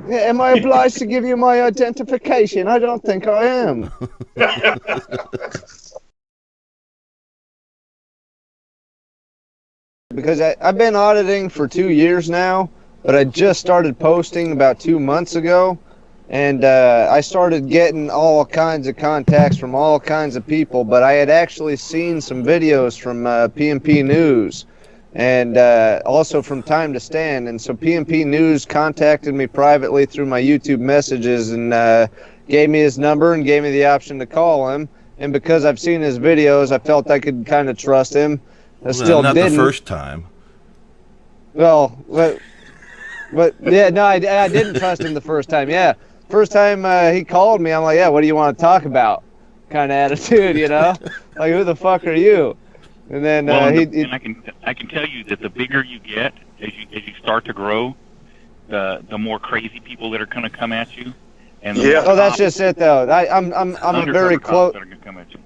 Am I obliged to give you my identification? I don't think I am. Because I've been auditing for 2 years now, but I just started posting about 2 months ago, and I started getting all kinds of contacts from all kinds of people, but I had actually seen some videos from PMP News, and also from Time to Stand, and so PMP News contacted me privately through my YouTube messages and gave me his number and gave me the option to call him, and because I've seen his videos, I felt I could kind of trust him. Well, not the first time. Well, but yeah, no, I didn't trust him the first time. Yeah, first time he called me, I'm like, yeah, what do you want to talk about? Kind of attitude, you know, like who the fuck are you? And then and I can tell you that the bigger you get as you start to grow, the more crazy people that are going to come at you. And that's just it though. I'm very close. That are going to come at you.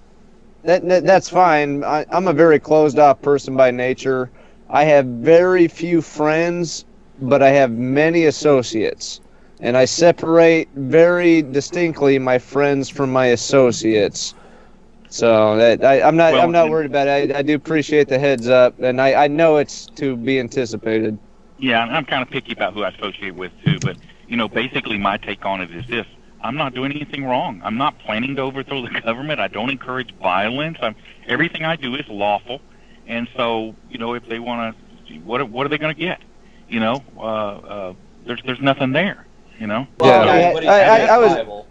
That's fine. I'm a very closed-off person by nature. I have very few friends, but I have many associates, and I separate very distinctly my friends from my associates. So I'm not worried about it. I do appreciate the heads up, and I know it's to be anticipated. Yeah, I'm kind of picky about who I associate with too, but basically my take on it is this. I'm not doing anything wrong. I'm not planning to overthrow the government. I don't encourage violence. Everything I do is lawful. And so, if they want to, what are they going to get? There's nothing there, Well, I was.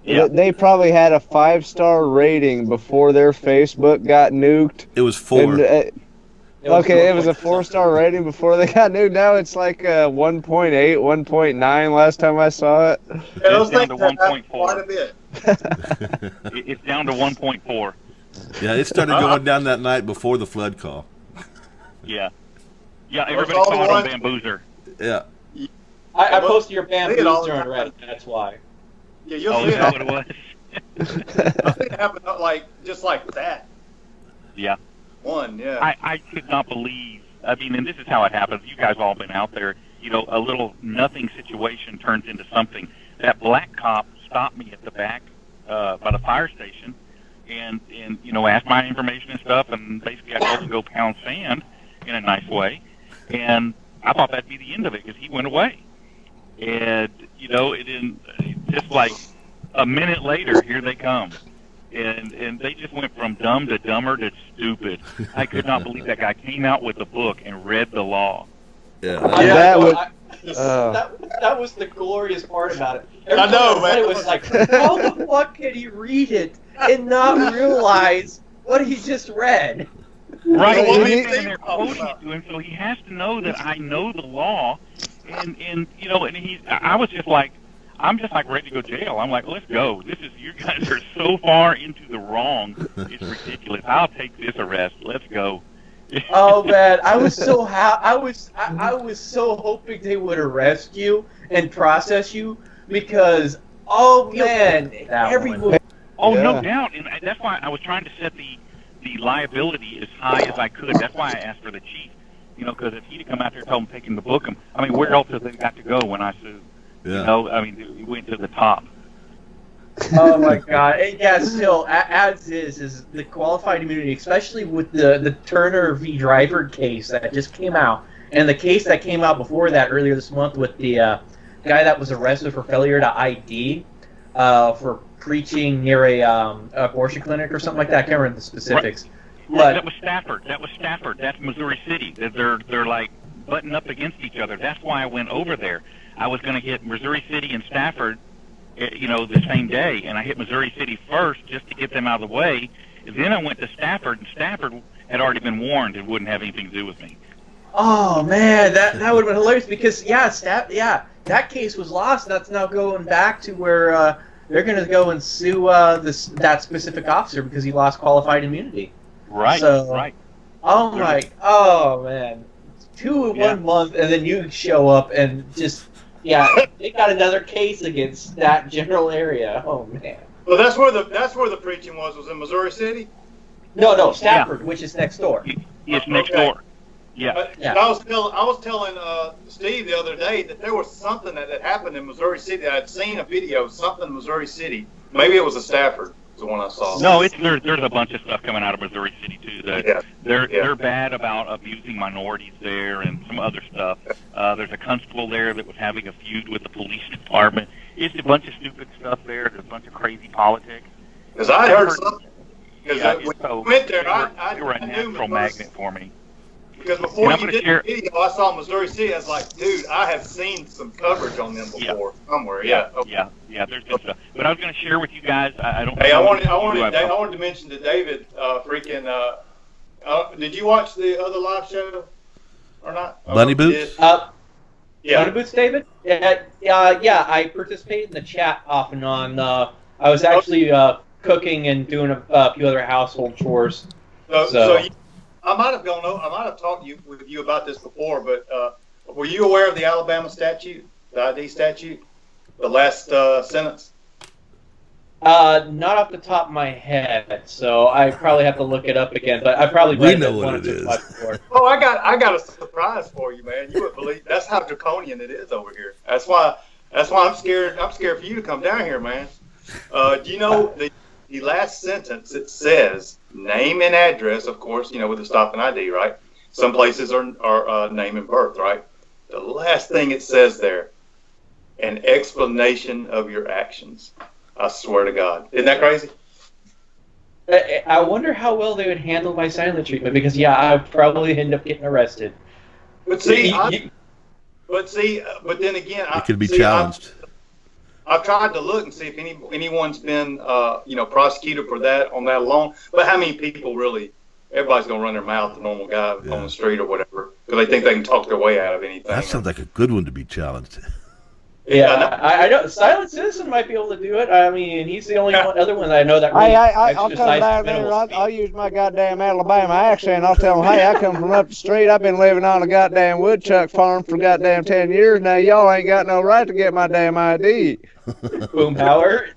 Yeah. They probably had a 5-star rating before their Facebook got nuked. It was 4. And, it was a 4-star rating before they got nuked. Now it's like 1.8, 1.9 last time I saw it. It's down to 1.4. Quite a bit. It's down to 1.4. Yeah, it started going down that night before the flood call. Yeah. Yeah, everybody saw it on Bamboozer. Yeah. I posted your Bamboozer on Reddit, that's why. Yeah, you'll see what it was. I think it happened just like that. Yeah. Yeah. I could not believe, and this is how it happens. You guys all been out there, a little nothing situation turns into something. That black cop stopped me at the back by the fire station and asked my information and stuff, and basically I told him to go pound sand in a nice way. And I thought that'd be the end of it because he went away. And, it didn't, just like a minute later, here they come. And they just went from dumb to dumber to stupid. I could not believe that guy came out with a book and read the law. Yeah, that was the glorious part about it. I know, man. It was like, how the fuck could he read it and not realize what he just read? Right. Well, he's sitting there quoting it to him, so he has to know that I know the law. And I was just like, I'm just like ready to go to jail. I'm like, let's go. You guys are so far into the wrong. It's ridiculous. I'll take this arrest. Let's go. Oh man, I was so I was so hoping they would arrest you and process you because everyone. Oh no doubt, and that's why I was trying to set the liability as high as I could. That's why I asked for the chief. Because if he'd come out there and told him taking the book, where else have they got to go when I sued? Yeah. He went to the top. Oh my God! And yeah, still, as is the qualified immunity, especially with the Turner v. Driver case that just came out, and the case that came out before that earlier this month with the guy that was arrested for failure to ID for preaching near a abortion clinic or something like that. I can't remember the specifics. Right. But that was Stafford. That's Missouri City. They're like butting up against each other. That's why I went over there. I was going to hit Missouri City and Stafford, the same day, and I hit Missouri City first just to get them out of the way. And then I went to Stafford, and Stafford had already been warned and wouldn't have anything to do with me. Oh man, that would have been hilarious because that case was lost. That's now going back to where they're going to go and sue that specific officer because he lost qualified immunity. Right. Right. Oh man, 2 in 1 month, and then you show up and just they got another case against that general area. Oh man. Well, that's where the preaching was in Missouri City. No, Stafford, which is next door. It's next door. Yeah. Yeah. I was telling Steve the other day that there was something that had happened in Missouri City. I'd seen a video, something in Missouri City. Maybe it was a Stafford. The one I saw. No, there's a bunch of stuff coming out of Missouri City too. That Yeah. they're bad about abusing minorities there and some other stuff. There's a constable there that was having a feud with the police department. It's a bunch of stupid stuff there. There's a bunch of crazy politics. Because I heard something. Because Yeah, when so I went there, they were a I knew natural magnet for me. Because before And I'm you gonna did share- the video, I saw Missouri City. I was like, dude, I have seen some coverage on them before somewhere. Yeah. Okay. Yeah. There's good stuff. But I was going to share with you guys. I don't. Hey, I know wanted if you- to mention to David, did you watch the other live show or not? Bunny Boots? Yeah. Bunny Boots, David? Yeah, I participate in the chat off and on. I was actually cooking and doing a few other household chores. I might have talked with you about this before, but were you aware of the Alabama statute, the ID statute, the last sentence? Not off the top of my head, so I probably have to look it up again. But I probably We read know it what one or it two is. times before. Oh, I got a surprise for you, man. You wouldn't believe that's how draconian it is over here. That's why I'm scared. I'm scared for you to come down here, man. Do you know the last sentence? It says name and address, of course. With the stop and ID, right? Some places are name and birth, right? The last thing it says there, an explanation of your actions. I swear to God, isn't that crazy? I wonder how well they would handle my silent treatment because I'd probably end up getting arrested. But but then again, It could be challenged. I've tried to look and see if anyone's been, prosecuted for that on that alone. But how many people really? Everybody's gonna run their mouth, the normal guy on the street or whatever, because they think they can talk their way out of anything. That sounds like a good one to be challenged. Yeah, I know. Silent Citizen might be able to do it. I mean, he's the only other one that I know that really I'll come exercises down there. minimal I'll use my goddamn Alabama accent. I'll tell them, hey, I come from up the street. I've been living on a goddamn woodchuck farm for goddamn 10 years now. Y'all ain't got no right to get my damn ID. Boom power.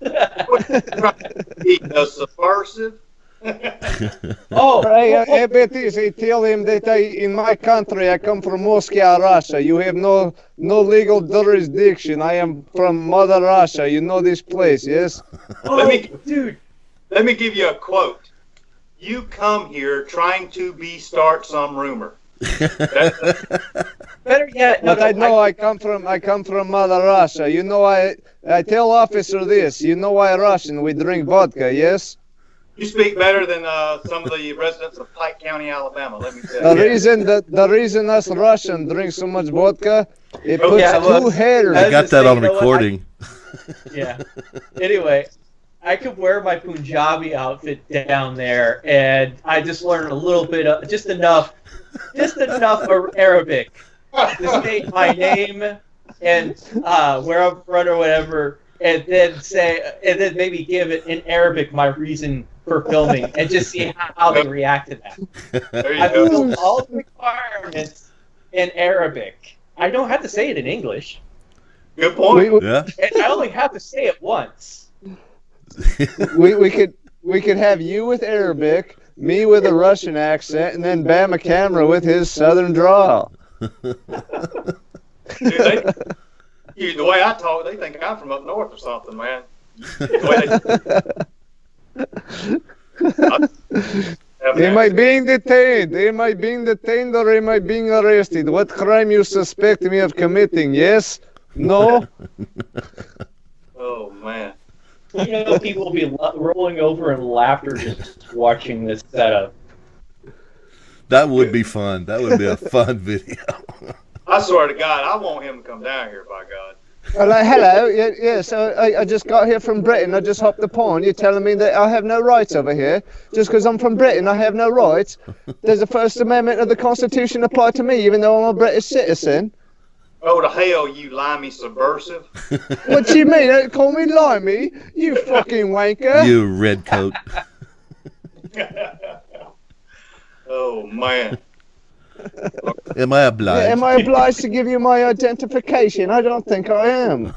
He does subversive. I bet easy. Tell him that in my country, I come from Moscow, Russia. You have no legal jurisdiction. I am from Mother Russia. You know this place, yes? Let me Dude. give you a quote. You come here trying to start some rumor. Better yet, But I come from Mother Russia. You know, I tell officer this. You know why Russian? We drink vodka, yes? You speak better than some of the residents of Pike County, Alabama. Let me tell The you. reason us Russian drink so much vodka, it puts Yeah, well, two hairs. I got that on you know what? recording. Yeah. Anyway, I could wear my Punjabi outfit down there, and I just learned a little bit of, just enough Arabic to state my name and where I'm from or whatever, and then maybe give it in Arabic my reason for filming, and just see how they react to that. There you I go. filled all the requirements in Arabic. I don't have to say it in English, Good point. Yeah. and I only have to say it once. We could have you with Arabic, me with a Russian accent, and then Bama Camera with his southern drawl. Dude, the way I talk, they think I'm from up north or something, man. Am I being detained? Am I being detained or am I being arrested? What crime you suspect me of committing? Yes? No? Oh, man. People will be rolling over in laughter just watching this setup. That would be fun. That would be a fun video. I swear to God, I want him to come down here, by God. Hello. Yes, I just got here from Britain. I just hopped upon. You're telling me that I have no rights over here? Just because I'm from Britain, I have no rights? Does the First Amendment of the Constitution apply to me, even though I'm a British citizen? Oh, to hell, you limey subversive. What do you mean? Call me limey? You fucking wanker. You redcoat. Oh, man. Am I obliged? Am I obliged to give you my identification? I don't think I am.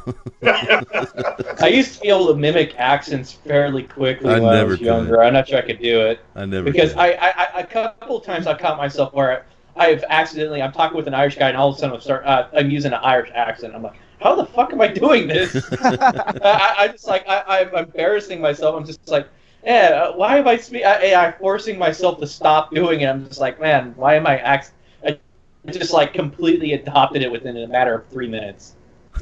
I used to be able to mimic accents fairly quickly I when I never was could. younger. I'm not sure I could do it. I never Because did. I a couple times I caught myself where I've accidentally, I'm talking with an Irish guy, and all of a sudden I'm using an Irish accent. I'm like, how the fuck am I doing this? I just like, I'm embarrassing myself. I'm just like, yeah, why am I forcing myself to stop doing it? I'm just like, man, why am I just like completely adopted it within a matter of 3 minutes.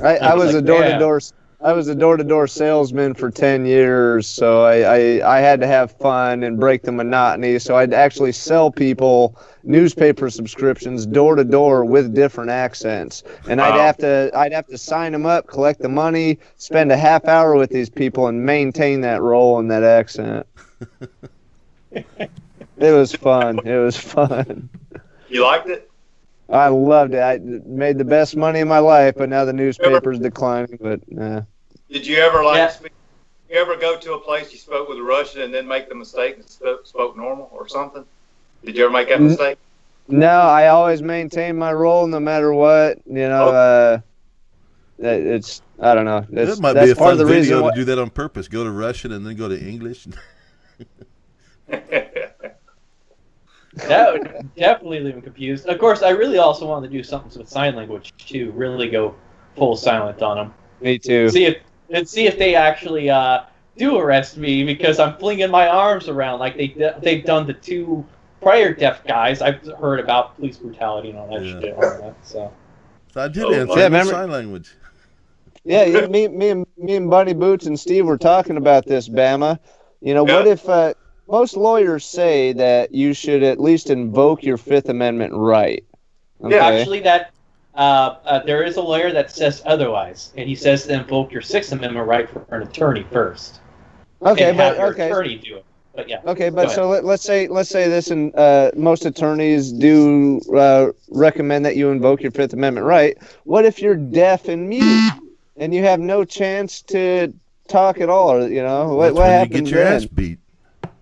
I was like, a door-to-door salesman for 10 years, so I had to have fun and break the monotony. So I'd actually sell people newspaper subscriptions door to door with different accents, and I'd have to sign them up, collect the money, spend a half hour with these people, and maintain that role in that accent. It was fun. It was fun. You liked it? I loved it. I made the best money of my life, but now the newspaper's declining. But Did you ever you ever go to a place you spoke with a Russian and then make the mistake and spoke normal or something? Did you ever make that mistake? No, I always maintain my role no matter what. You know, it's I don't know. That might be a fun video to do that on purpose. Go to Russian and then go to English. That would definitely leave them confused. Of course, I really also wanted to do something with sign language too. Really go full silent on them. Me too. See if they actually do arrest me because I'm flinging my arms around like they've done the 2 prior deaf guys. I've heard about police brutality and all that shit. On that, so I did answer sign language. Yeah, me and Bunny Boots and Steve were talking about this, Bama. You know, what if most lawyers say that you should at least invoke your Fifth Amendment right? Okay. Yeah, actually, that there is a lawyer that says otherwise, and he says to invoke your Sixth Amendment right for an attorney first. Okay, and have your attorney do it. But yeah. Okay, but so let's say this, and most attorneys do recommend that you invoke your Fifth Amendment right. What if you're deaf and mute and you have no chance to talk at all? Or, you know, what happens then? You get your ass beat.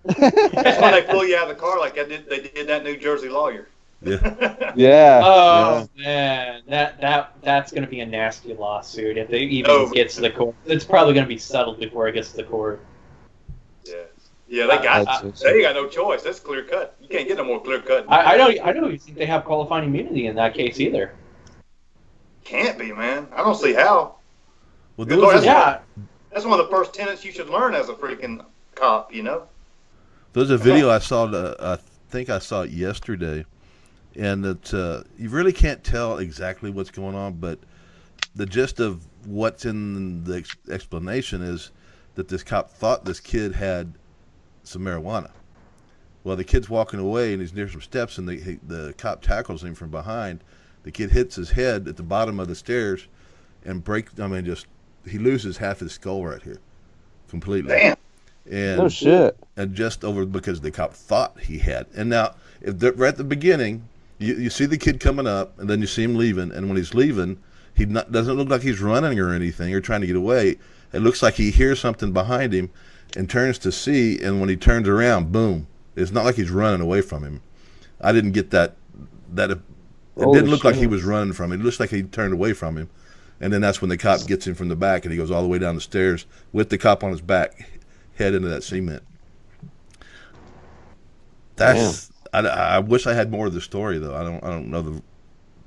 That's when they pull you out of the car like they did that New Jersey lawyer. Yeah. Yeah. Oh man, that's going to be a nasty lawsuit if it even gets to the court. It's probably going to be settled before it gets to the court. Yeah, they got no choice. That's clear cut. You can't get no more clear cut. I don't even think they have qualifying immunity in that case either. Can't be, man. I don't see how. Well, that's one of the first tenets you should learn as a freaking cop. You know. There's a video I saw. I think I saw it yesterday, and that you really can't tell exactly what's going on, but the gist of what's in the explanation is that this cop thought this kid had some marijuana. Well, the kid's walking away, and he's near some steps, and the cop tackles him from behind. The kid hits his head at the bottom of the stairs, and he loses half his skull right here, completely. Damn. And, no shit. And just over because the cop thought he had. And now, right at the beginning, you see the kid coming up, and then you see him leaving. And when he's leaving, doesn't look like he's running or anything or trying to get away. It looks like he hears something behind him and turns to see. And when he turns around, boom! It's not like he's running away from him. I didn't get that. It didn't look like he was running from him. It looks like he turned away from him. And then that's when the cop gets him from the back, and he goes all the way down the stairs with the cop on his back, head into that cement. I wish I had more of the story though. I don't know the.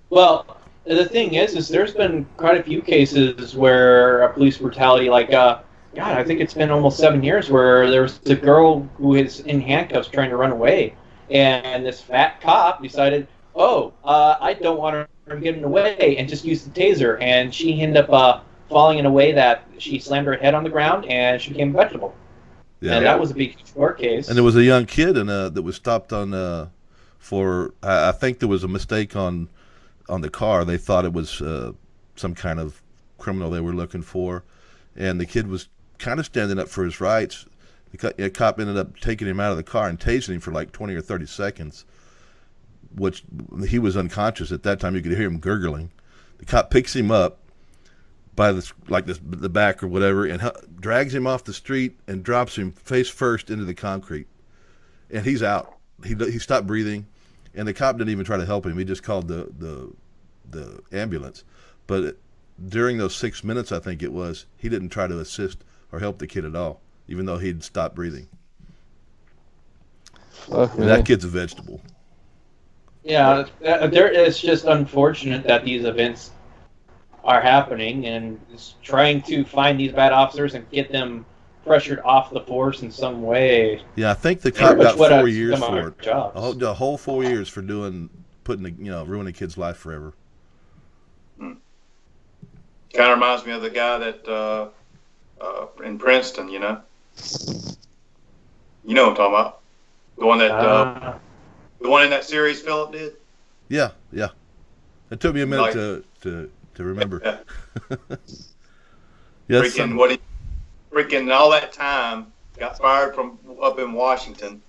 Well, the thing is there's been quite a few cases where police brutality, like God, I think it's been almost 7 years, where there was a girl who is in handcuffs trying to run away, and this fat cop decided, I don't want her getting away, and just used the taser, and she ended up falling in a way that she slammed her head on the ground, and she became a vegetable. Yeah. And that was a big court case. And there was a young kid that was stopped on for I think there was a mistake on the car. They thought it was some kind of criminal they were looking for, and the kid was kind of standing up for his rights. The cop ended up taking him out of the car and tasing him for like 20 or 30 seconds, which he was unconscious at that time. You could hear him gurgling. The cop picks him up by the back or whatever, and drags him off the street and drops him face first into the concrete, and he's out. He stopped breathing, and the cop didn't even try to help him. He just called the ambulance. But during those 6 minutes, I think it was, he didn't try to assist or help the kid at all, even though he'd stopped breathing. Okay. I mean, that kid's a vegetable. Yeah, it's just unfortunate that these events are happening, and it's trying to find these bad officers and get them pressured off the force in some way. Yeah, I think the cop got 4 years for it. Jobs. The whole 4 years for ruining a kid's life forever. Kind of reminds me of the guy that in Princeton, you know what I'm talking about, the one that the one in that series Philip did. Yeah. It took me a minute to remember. Yeah. Freaking all that time, got fired from up in Washington,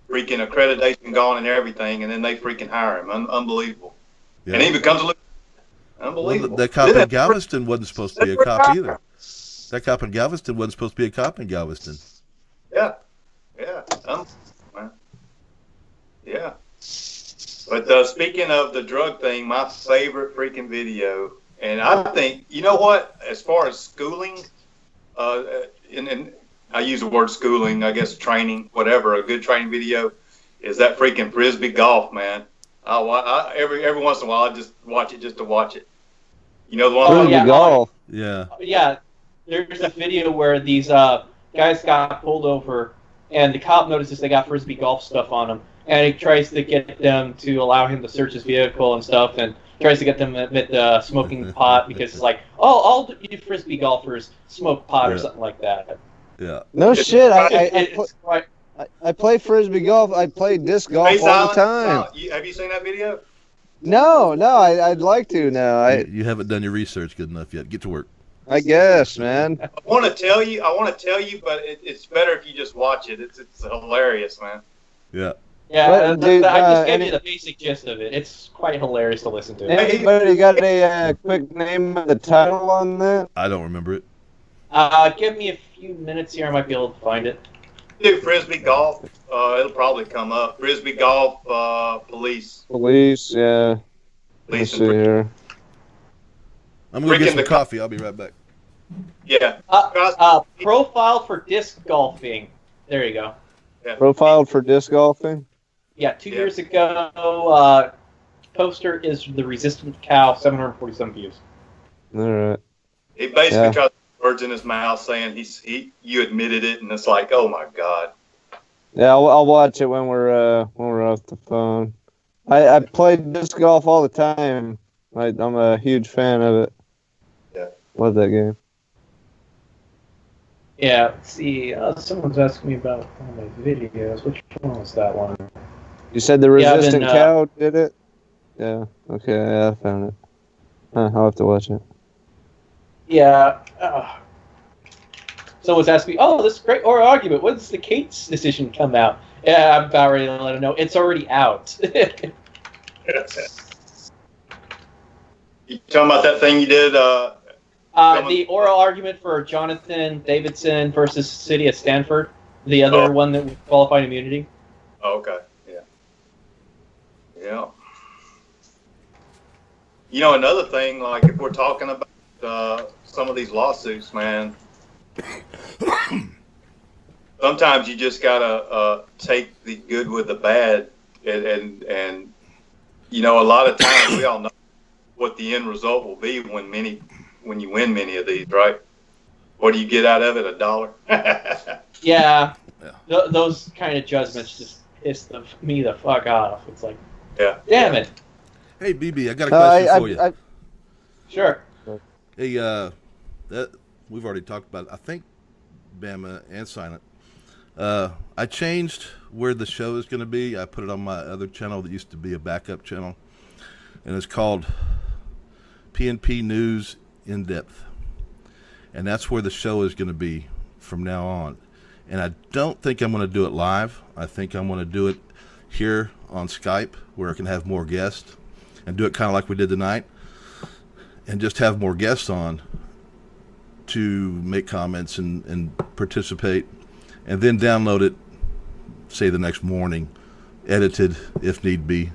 freaking accreditation gone and everything, and then they freaking hire him. Unbelievable. Yeah. And he becomes unbelievable. Well, that cop in Galveston wasn't supposed to be a cop either. That cop in Galveston wasn't supposed to be a cop in Galveston. Yeah. Man. Yeah. But speaking of the drug thing, my favorite freaking video, and I think, you know what, as far as schooling, and I use the word schooling, I guess training, whatever, a good training video is that freaking Frisbee golf, man. Every once in a while, I just watch it just to watch it. You know the one? Frisbee golf. Yeah. Yeah. There's a video where these guys got pulled over, and the cop notices they got Frisbee golf stuff on them, and he tries to get them to allow him to search his vehicle and stuff, and tries to get them to admit smoking pot, because it's like, oh, all you Frisbee golfers smoke pot or something like that. Yeah. No shit. I play Frisbee golf. I play disc golf all the time. Have you seen that video? No. I'd like to now. You haven't done your research good enough yet. Get to work. I guess, man. I want to tell you, but it's better if you just watch it. It's hilarious, man. Yeah. Yeah, dude, I just gave you the basic gist of it. It's quite hilarious to listen to. Anybody got a quick name of the title on that? I don't remember it. Give me a few minutes here. I might be able to find it. Do Frisbee golf. It'll probably come up. Frisbee golf police. Police, yeah. Let's see here. I'm going to get some coffee. I'll be right back. Yeah. Profile for disc golfing. There you go. Yeah. Profiled for disc golfing? Yeah, 2 years ago, poster is the Resistant Cow, 747 views. All right. He basically tries to put words in his mouth saying you admitted it, and it's like, oh my God. Yeah, I'll watch it when we're off the phone. I play disc golf all the time. I'm a huge fan of it. Yeah. Love that game. Yeah, let's see. Someone's asking me about one of my videos. Which one was that one? You said the Resistant Cow did it? Yeah. Okay, yeah, I found it. I'll have to watch it. Yeah. Someone's asking me, oh, this is great oral argument. When does the Cates decision come out? Yeah, I'm about ready to let them know. It's already out. You talking about that thing you did? The oral argument for Jonathan Davidson versus City of Stanford, the other one that was qualified immunity. Oh, okay, yeah. You know, another thing, like if we're talking about some of these lawsuits, man, sometimes you just gotta take the good with the bad, and you know, a lot of times we all know what the end result will be when you win many of these, right? What do you get out of it? $1? Yeah. Those kind of judgments just piss me the fuck off. It's like, damn it. Hey, BB, I got a question for you. Sure. Hey, we've already talked about it. I think Bama and Silent. I changed where the show is going to be. I put it on my other channel that used to be a backup channel, and it's called PNP News In Depth, and that's where the show is going to be from now on. And I don't think I'm going to do it live. I think I'm going to do it here on Skype, where I can have more guests and do it kind of like we did tonight, and just have more guests on to make comments and participate, and then download it, say the next morning, edited if need be.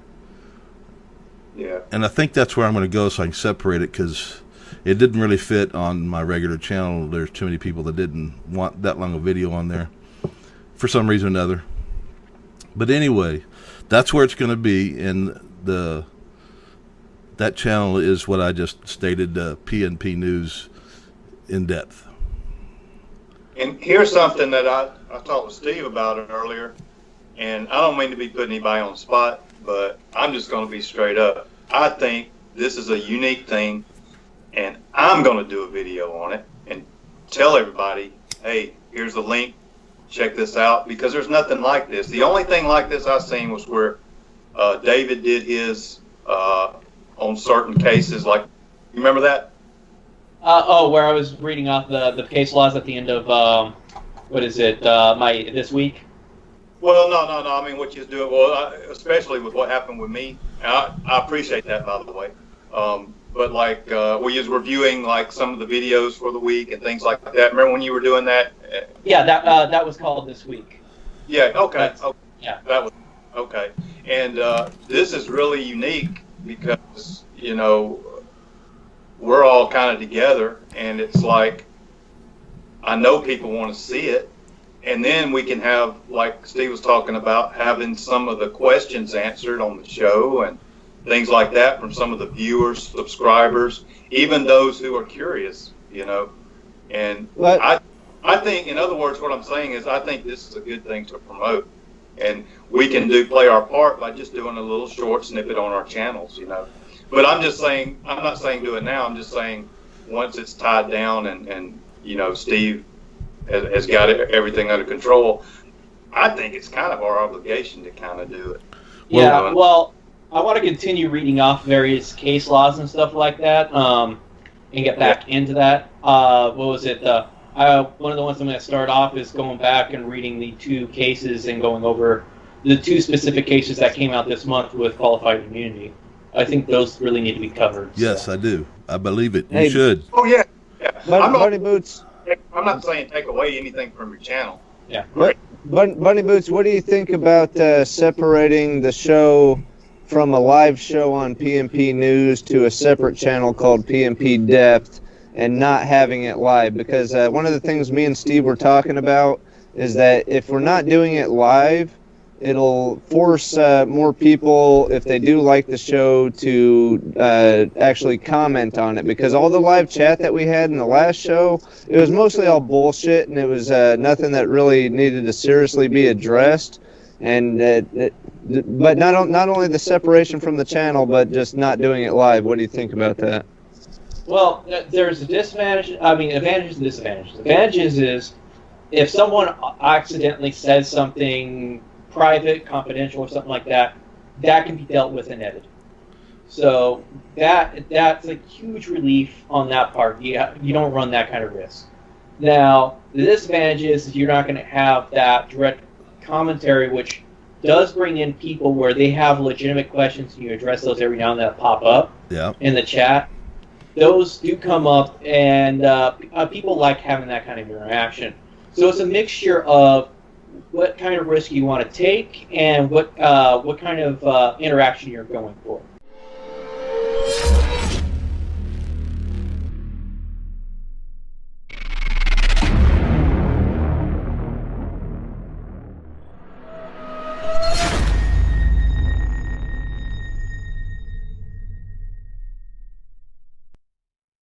Yeah. And I think that's where I'm going to go, so I can separate it, because it didn't really fit on my regular channel. There's too many people that didn't want that long a video on there for some reason or another. But anyway, that's where it's going to be, and that channel is what I just stated, PNP News in depth. And here's something that I talked with Steve about it earlier, and I don't mean to be putting anybody on the spot, but I'm just going to be straight up. I think this is a unique thing, and I'm going to do a video on it and tell everybody, hey, here's the link, check this out, because there's nothing like this. The only thing like this I've seen was where David did his on certain cases, like, you remember that? Where I was reading off the case laws at the end of this week. Well, no. I mean, what you do it well, especially with what happened with me. I appreciate that, by the way. But like, we was reviewing like some of the videos for the week and things like that. Remember when you were doing that? Yeah, that was called This Week. Yeah. Okay. Yeah. That was okay. And this is really unique because we're all kind of together, and it's like I know people want to see it. And then we can have, like Steve was talking about, having some of the questions answered on the show and things like that from some of the viewers, subscribers, even those who are curious, And I think, in other words, what I'm saying is I think this is a good thing to promote. And we can play our part by just doing a little short snippet on our channels, But I'm just saying, I'm not saying do it now. I'm just saying once it's tied down and Steve has got everything under control, I think it's kind of our obligation to kind of do it. Yeah, well, I want to continue reading off various case laws and stuff like that, and get back into that. What was it? One of the ones I'm going to start off is going back and reading the two cases and going over the two specific cases that came out this month with qualified immunity. I think those really need to be covered. Yes, I do. I believe it. Hey, you should. Oh, yeah. Bunny Boots. I'm not saying take away anything from your channel. Yeah. Bunny Boots, what do you think about separating the show from a live show on PNP News to a separate channel called PNP Depth and not having it live? Because one of the things me and Steve were talking about is that if we're not doing it live, it'll force more people, if they do like the show, to actually comment on it. Because all the live chat that we had in the last show, it was mostly all bullshit, and it was nothing that really needed to seriously be addressed. And but not only the separation from the channel, but just not doing it live. What do you think about that? Well, there's a disadvantage. I mean, advantages and disadvantages. Advantages is if someone accidentally says something private, confidential, or something like that, that can be dealt with and edited. So that's a huge relief on that part. You don't run that kind of risk. Now, the disadvantage is you're not going to have that direct commentary, which does bring in people where they have legitimate questions, and you address those every now and then that pop up in the chat. Those do come up, and people like having that kind of interaction. So it's a mixture of what kind of risk you want to take and what kind of interaction you're going for.